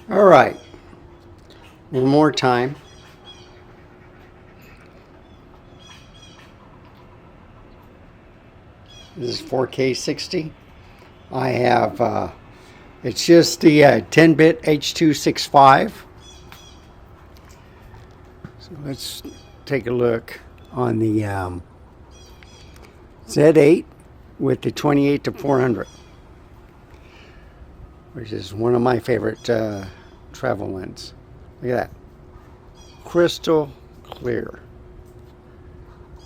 All right, one more time. This is 4K 60. I have, it's just the 10-bit H.265. So let's take a look on the Z8 with the 28 to 400, which is one of my favorite travel lens. Look at that. Crystal clear.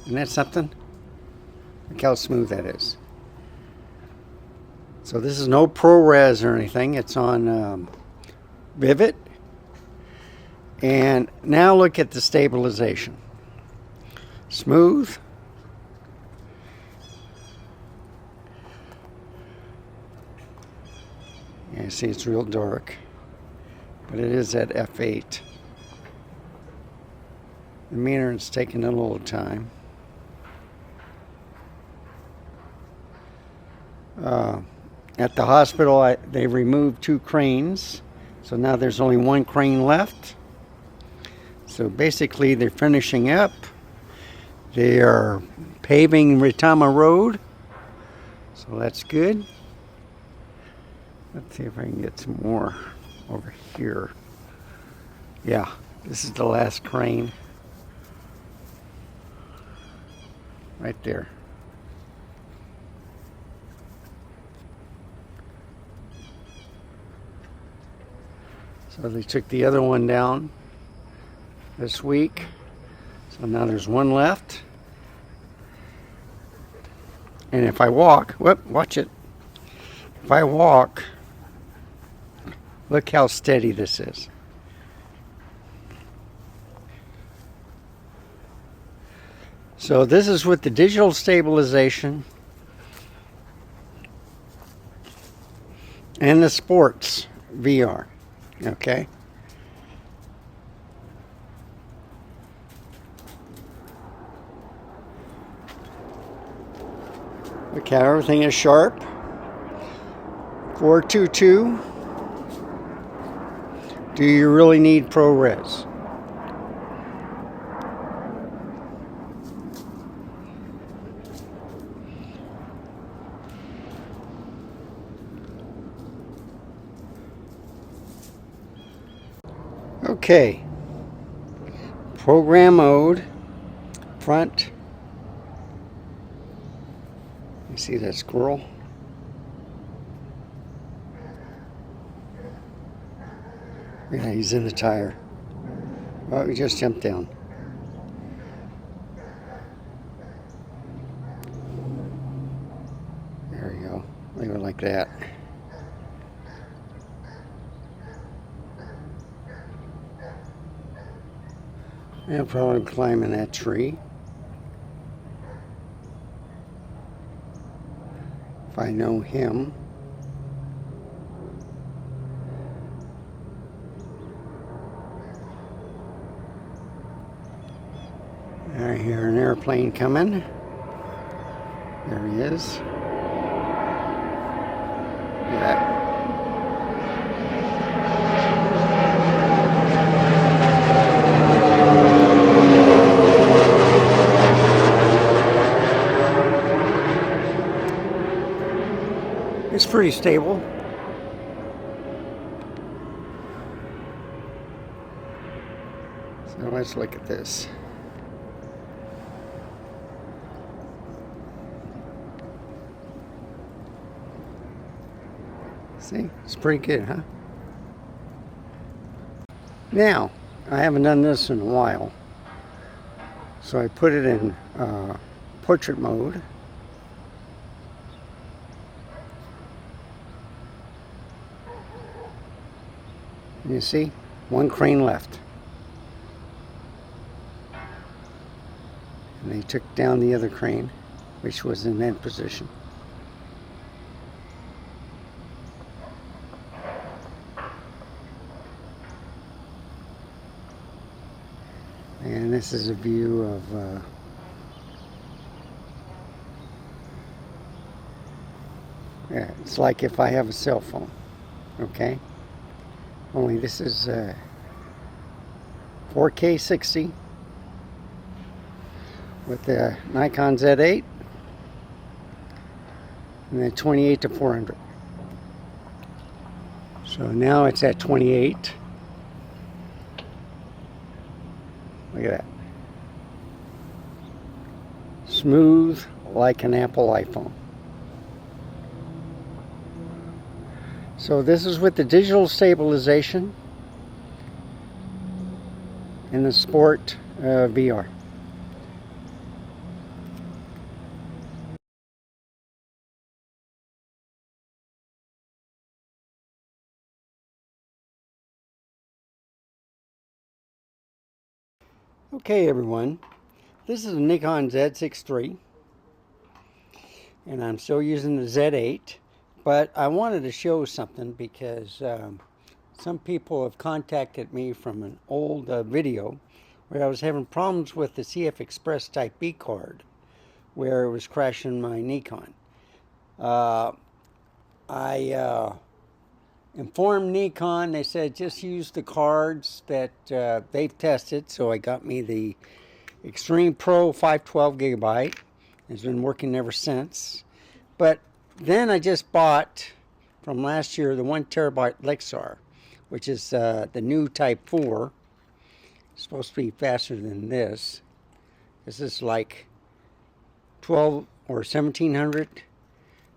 Isn't that something? Look how smooth that is. So this is no ProRes or anything. It's on Vivid. And now look at the stabilization. Smooth. Yeah, see, it's real dark, but it is at f8. The meter is taking a little time. At the hospital, they removed 2 cranes, so now there's only 1 crane left. So basically, they're finishing up. They are paving Ritama Road, so that's good. Let's see if I can get some more over here. Yeah, this is the last crane. Right there. So they took the other one down this week. So now there's 1 left. And if I walk, whoop, watch it. If I walk, look how steady this is. So this is with the digital stabilization and the sports VR. Okay. Look how everything is sharp. 422. Do you really need ProRes? Okay. Program mode. Front. You see that squirrel? Yeah, he's in the tire. Oh, he just jumped down. There we go. Leave it like that. I'll probably climb in that tree. If I know him. I hear an airplane coming. There he is. Look at that. It's pretty stable. So let's look at this. See, it's pretty good, huh? Now, I haven't done this in a while, so I put it in portrait mode. You see, 1 crane left. And they took down the other crane, which was in that position. And this is a view of yeah, it's like if I have a cell phone, okay? only this is 4K 60 with the Nikon Z8 and then 28 to 400. So now it's at 28. Look at that. Smooth like an Apple iPhone. So this is with the digital stabilization and the Sport VR. Okay everyone, this is a Nikon Z6III and I'm still using the Z8, but I wanted to show something because some people have contacted me from an old video where I was having problems with the CFExpress Type B card where it was crashing my Nikon. I informed Nikon, they said just use the cards that they've tested, so I got me the Extreme Pro 512 gigabyte. It's been working ever since. But then I just bought from last year the 1 terabyte Lexar, which is the new Type 4. It's supposed to be faster than this. This is like 12 or 1700.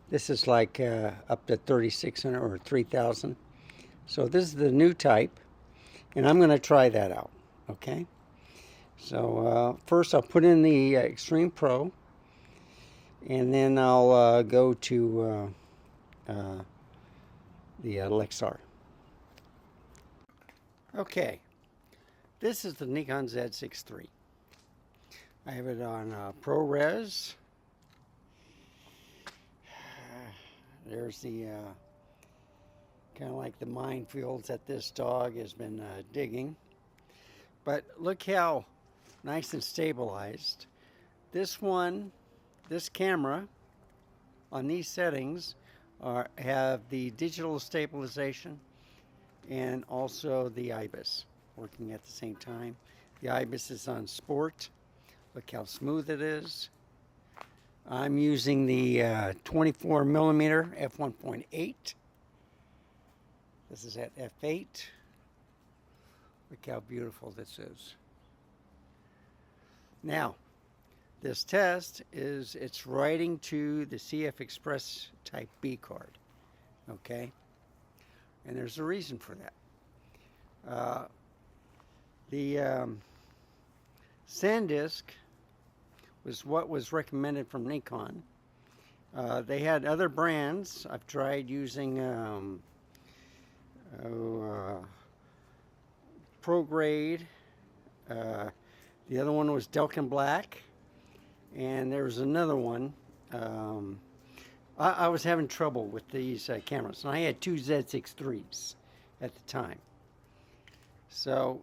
This is like up to 3600 or 3000. So this is the new type, and I'm going to try that out. Okay. So first I'll put in the Extreme Pro, and then I'll go to the Lexar. Okay, this is the Nikon Z6III. I have it on ProRes. There's the kind of like the minefields that this dog has been digging. But look how nice and stabilized. This camera on these settings have the digital stabilization and also the IBIS working at the same time. The IBIS is on Sport. Look how smooth it is. I'm using the 24 millimeter f1.8. This is at f8. Look how beautiful this is. Now, this test is it's writing to the CFExpress Type B card. Okay? And there's a reason for that. The SanDisk was what was recommended from Nikon. They had other brands. I've tried using ProGrade. The other one was Delkin Black. And there was another one. I was having trouble with these cameras. And I had two Z6IIIs at the time. So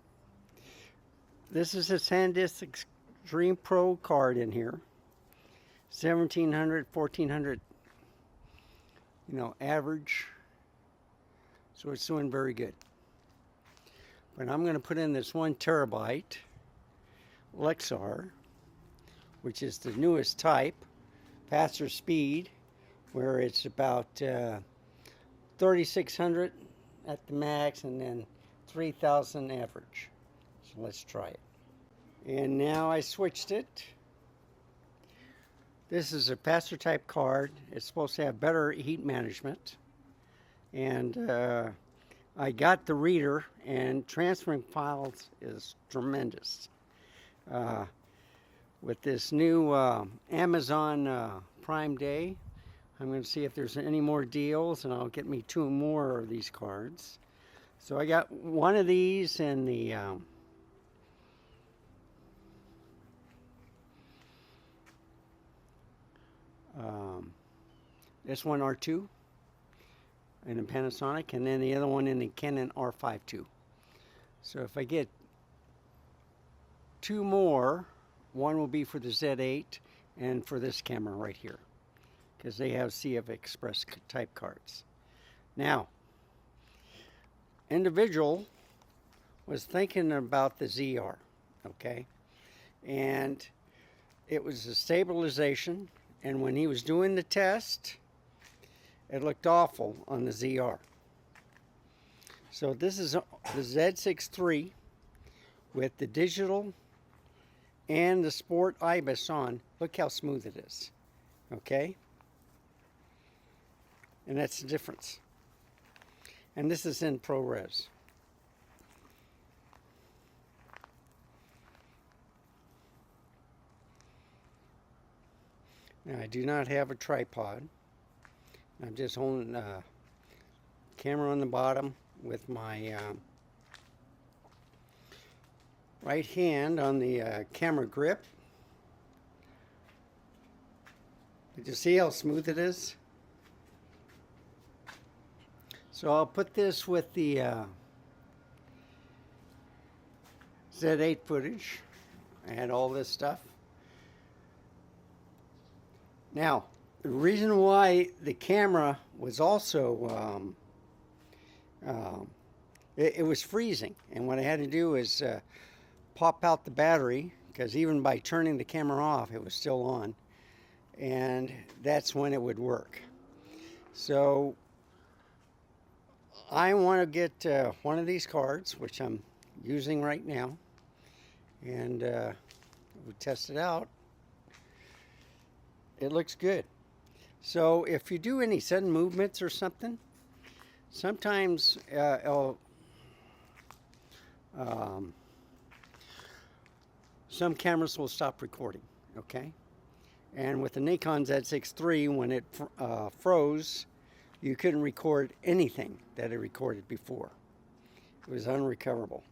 this is a SanDisk Extreme Pro card in here. 1700, 1400, average. So it's doing very good. But I'm going to put in this 1 terabyte Lexar, which is the newest type, faster speed, where it's about 3600 at the max and then 3000 average. So let's try it. And now I switched it. This is a faster type card. It's supposed to have better heat management. And I got the reader, and transferring files is tremendous. With this new Amazon Prime Day, I'm going to see if there's any more deals, and I'll get me 2 more of these cards. So I got one of these and the this one R2 in a Panasonic, and then the other one in the Canon R5 II. So if I get 2 more, one will be for the Z8 and for this camera right here, because they have CFExpress type cards. Now, individual was thinking about the ZR, okay? And it was a stabilization, and when he was doing the test, it looked awful on the ZR. So this is the Z6III with the digital and the sport IBIS on. Look how smooth it is, okay? And that's the difference. And this is in ProRes. Now I do not have a tripod. I'm just holding a camera on the bottom with my right hand on the camera grip. Did you see how smooth it is? So I'll put this with the Z8 footage and all this stuff. Now, the reason why the camera was also, it was freezing. And what I had to do is pop out the battery, because even by turning the camera off, it was still on. And that's when it would work. So I want to get one of these cards, which I'm using right now, and we test it out. It looks good. So if you do any sudden movements or something, sometimes some cameras will stop recording, okay? And with the Nikon Z6III, when it froze, you couldn't record anything that it recorded before. It was unrecoverable.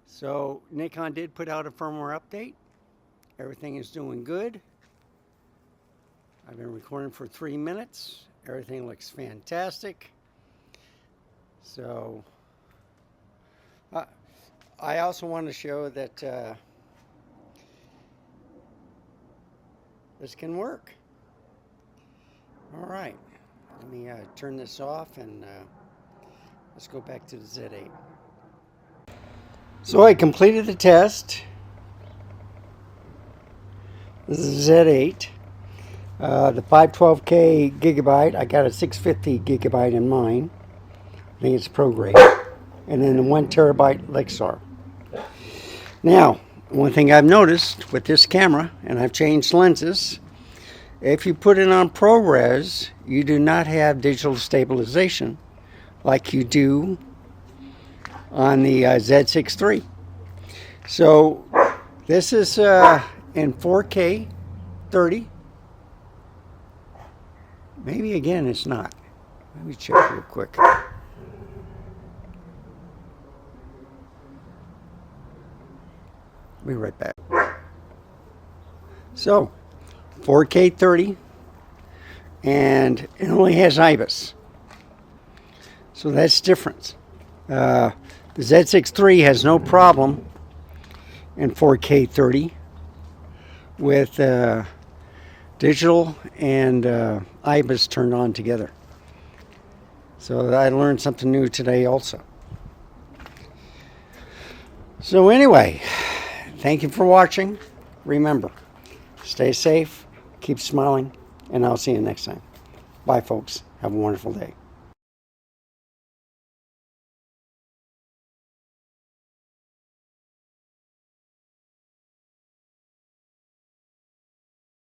So Nikon did put out a firmware update. Everything is doing good. I've been recording for 3 minutes. Everything looks fantastic. So I also want to show that this can work. All right. Let me turn this off and let's go back to the Z8. So I completed the test. This is Z8. The 512K gigabyte, I got a 650 gigabyte in mine. I think it's pro grade. And then the 1 terabyte Lexar. Now, one thing I've noticed with this camera, and I've changed lenses, if you put it on ProRes, you do not have digital stabilization like you do on the Z6III. So this is in 4K 30. Maybe again it's not. Let me check real quick. Be right back. So 4K 30, and it only has IBIS. So that's different. The Z6III has no problem in 4K 30 with digital and IBIS turned on together. So I learned something new today also. So anyway, thank you for watching. Remember, stay safe, keep smiling, and I'll see you next time. Bye, folks. Have a wonderful day.